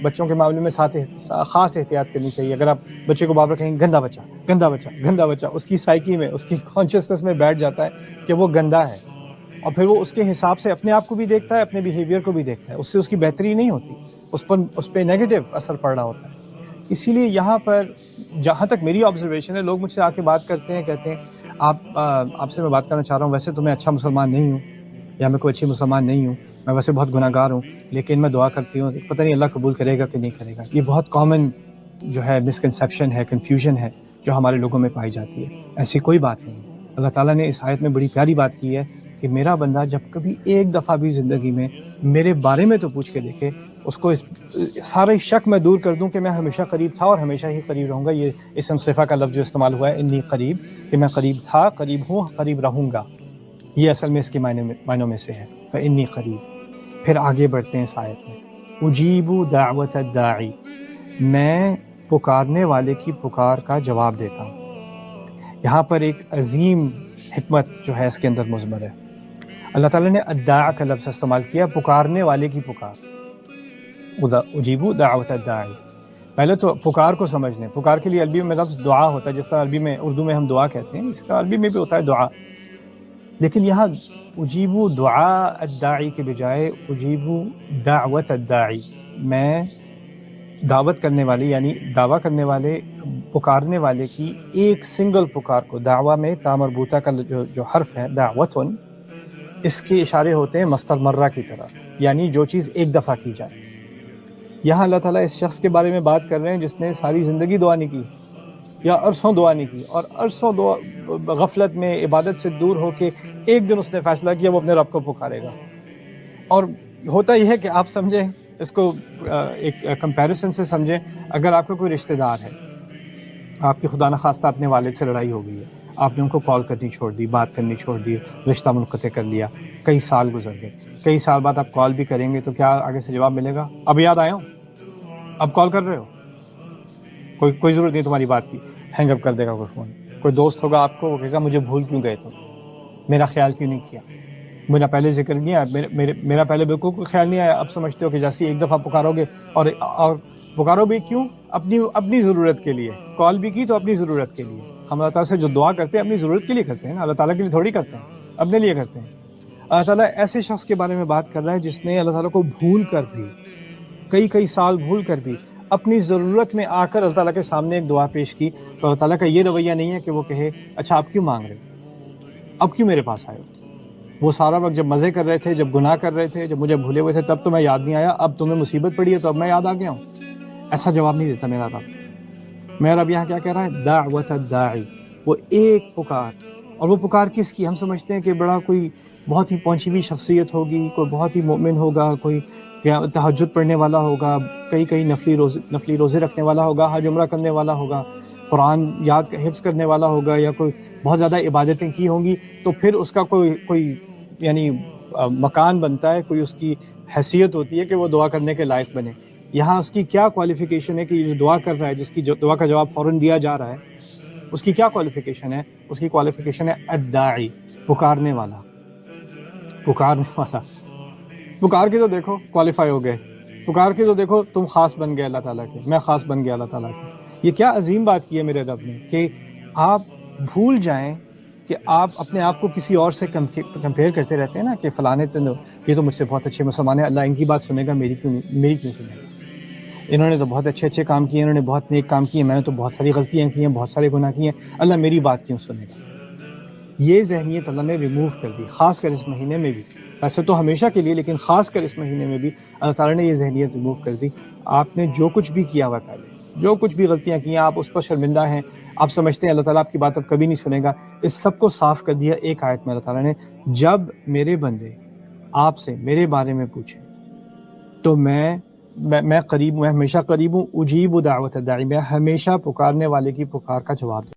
بچوں کے معاملے میں خاص احتیاط کرنی چاہیے. اگر آپ بچے کو بار بار کہیں گندا بچہ گندا بچہ گندا بچہ، اس کی سائیکی میں، اس کی کانشیسنس میں بیٹھ جاتا ہے کہ وہ گندا ہے، اور پھر وہ اس کے حساب سے اپنے آپ کو بھی دیکھتا ہے، اپنے بیہیویئر کو بھی دیکھتا ہے. اس سے اس کی بہتری نہیں ہوتی، اس پہ نیگیٹو اثر پڑ رہا ہوتا ہے. اسی لیے یہاں پر جہاں تک میری آبزرویشن ہے، لوگ مجھ سے آ کے بات کرتے ہیں، کہتے ہیں آپ سے میں بات کرنا چاہ رہا ہوں، ویسے تو میں اچھا مسلمان نہیں ہوں، یا میں کوئی اچھی مسلمان نہیں ہوں، میں ویسے بہت گناہ گار ہوں، لیکن میں دعا کرتی ہوں، پتہ نہیں اللہ قبول کرے گا کہ نہیں کرے گا. یہ بہت کامن جو ہے مسکنسیپشن ہے، کنفیوژن ہے جو ہمارے لوگوں میں پائی جاتی ہے. ایسی کوئی بات نہیں ہے. اللہ تعالیٰ نے اس آیت میں بڑی پیاری بات کی ہے کہ میرا بندہ جب کبھی ایک دفعہ بھی زندگی میں میرے بارے میں تو پوچھ کے دیکھے، اس کو سارے شک میں دور کر دوں کہ میں ہمیشہ قریب تھا اور ہمیشہ ہی قریب رہوں گا. یہ اسم صفہ کا لفظ جو استعمال ہوا ہے انی قریب، کہ میں قریب تھا، قریب ہوں، قریب رہوں گا، یہ اصل میں اس کے معنوں میں سے ہے. فانی قریب. پھر آگے بڑھتے ہیں اس آیت میں، اجیب دعوت الداعی، میں پکارنے والے کی پکار کا جواب دیتا ہوں. یہاں پر ایک عظیم حکمت جو ہے اس کے اندر مضمر ہے. اللہ تعالیٰ نے الداع کا لفظ استعمال کیا، پکارنے والے کی پکار. اجیب دعوت الداعی، پہلے تو پکار کو سمجھ لیں. پکار کے لیے عربی میں لفظ دعا ہوتا ہے، جس طرح عربی میں اردو میں ہم دعا کہتے ہیں، اس کا عربی میں بھی ہوتا ہے دعا. لیکن یہاں اجیب دعاء الداعی کے بجائے اجیب دعوت الداعی، میں دعوت کرنے والے یعنی دعویٰ کرنے والے، پکارنے والے کی ایک سنگل پکار کو. دعویٰ میں تا مربوطہ کا جو حرف ہے دعوتن، اس کے اشارے ہوتے ہیں مصدر مرہ کی طرف، یعنی جو چیز ایک دفعہ کی جائے. یہاں اللہ تعالیٰ اس شخص کے بارے میں بات کر رہے ہیں جس نے ساری زندگی دعا نہیں کی، یا عرصوں دعا نہیں کی، اور عرصوں دعا غفلت میں عبادت سے دور ہو کے ایک دن اس نے فیصلہ کیا وہ اپنے رب کو پکارے گا. اور ہوتا یہ ہے کہ آپ سمجھیں اس کو ایک کمپیریسن سے سمجھیں. اگر آپ کا کوئی رشتہ دار ہے، آپ کی خدا نخواستہ اپنے والد سے لڑائی ہو گئی ہے، آپ نے ان کو کال کرنی چھوڑ دی، بات کرنی چھوڑ دی، رشتہ منقطع کر لیا، کئی سال گزر گئے، کئی سال بعد آپ کال بھی کریں گے تو کیا آگے سے جواب ملے گا؟ اب یاد آیا ہوں، اب کال کر رہے ہو، کوئی ضرورت نہیں تمہاری بات کی، ہینگ اپ کر دے گا کوئی فون. کوئی دوست ہوگا آپ کو، وہ کہے گا مجھے بھول کیوں گئے تم، میرا خیال کیوں نہیں کیا، میرا پہلے ذکر نہیں آیا، میرا پہلے بالکل کوئی خیال نہیں آیا. اب سمجھتے ہو کہ جیسے ایک دفعہ پکارو گے، اور پکارو بھی کیوں؟ اپنی ضرورت کے لیے. کال بھی کی تو اپنی ضرورت کے لیے. ہم اللہ تعالیٰ سے جو دعا کرتے ہیں اپنی ضرورت کے لیے کرتے ہیں نا، اللہ تعالیٰ کے لیے تھوڑی کرتے ہیں، اپنے لیے کرتے ہیں. اللہ تعالیٰ ایسے شخص کے بارے میں بات کر رہا ہے جس نے اللہ تعالیٰ کو بھول کر بھی، کئی سال بھول کر بھی اپنی ضرورت میں آ کر اللہ تعالیٰ کے سامنے ایک دعا پیش کی. تو اللہ تعالیٰ کا یہ رویہ نہیں ہے کہ وہ کہے اچھا آپ کیوں مانگ رہے ہو، اب کیوں میرے پاس آئے ہو، وہ سارا وقت جب مزے کر رہے تھے، جب گناہ کر رہے تھے، جب مجھے بھولے ہوئے تھے تب تو میں یاد نہیں آیا، اب تمہیں مصیبت پڑی ہے تو اب میں یاد آ گیا ہوں. ایسا جواب نہیں دیتا میرا رب. میرا رب یہاں کیا کہہ رہا ہے؟ دعوت الداعی، وہ ایک پکار. اور وہ پکار کس کی؟ ہم سمجھتے ہیں کہ بڑا کوئی بہت ہی پہنچی ہوئی شخصیت ہوگی، کوئی بہت ہی مومن ہوگا، کوئی تہجد پڑھنے والا ہوگا، کئی نفلی روزے رکھنے والا ہوگا، حج عمرہ کرنے والا ہوگا، قرآن یاد حفظ کرنے والا ہوگا، یا کوئی بہت زیادہ عبادتیں کی ہوں گی، تو پھر اس کا کوئی یعنی مکان بنتا ہے، کوئی اس کی حیثیت ہوتی ہے کہ وہ دعا کرنے کے لائق بنے. یہاں اس کی کیا کوالیفیکیشن ہے کہ یہ جو دعا کر رہا ہے، جس کی دعا کا جواب فوراً دیا جا رہا ہے، اس کی کیا کوالیفیکیشن ہے؟ اس کی کوالیفیکیشن ہے الداعی، پکارنے والا. پکارنے والا، پکار کے تو دیکھو کوالیفائی ہو گئے، پکار کے تو دیکھو تم خاص بن گئے اللہ تعالیٰ کے، میں خاص بن گیا اللہ تعالیٰ کے. یہ کیا عظیم بات کی ہے میرے رب نے کہ آپ بھول جائیں کہ آپ اپنے آپ کو کسی اور سے کمپیئر کرتے رہتے ہیں نا، کہ فلانے تو یہ تو مجھ سے بہت اچھے مسلمان ہیں، اللہ ان کی بات سنے گا، میری کیوں سنے گا، انہوں نے تو بہت اچھے کام کیے، انہوں نے بہت نیک کام کیے، میں نے تو بہت ساری غلطیاں کی ہیں، بہت سارے گناہ کیے ہیں، اللہ میری بات کیوں سنے گا. یہ ذہنیت اللہ نے ریموو کر دی، خاص کر اس مہینے میں بھی. ویسے تو ہمیشہ کے لیے، لیکن خاص کر اس مہینے میں بھی اللہ تعالیٰ نے یہ ذہنیت ریموو کر دی. آپ نے جو کچھ بھی کیا ہوا پہلے، جو کچھ بھی غلطیاں کی ہیں، آپ اس پر شرمندہ ہیں، آپ سمجھتے ہیں اللہ تعالیٰ آپ کی بات اب کبھی نہیں سنے گا، اس سب کو صاف کر دیا ایک آیت میں اللہ تعالیٰ نے. جب میرے بندے آپ سے میرے بارے میں پوچھیں تو میں قریب ہوں، میں ہمیشہ قریب ہوں. اجیب دعوت الداعی، میں ہمیشہ پکارنے والے کی پکار کا جواب دوں.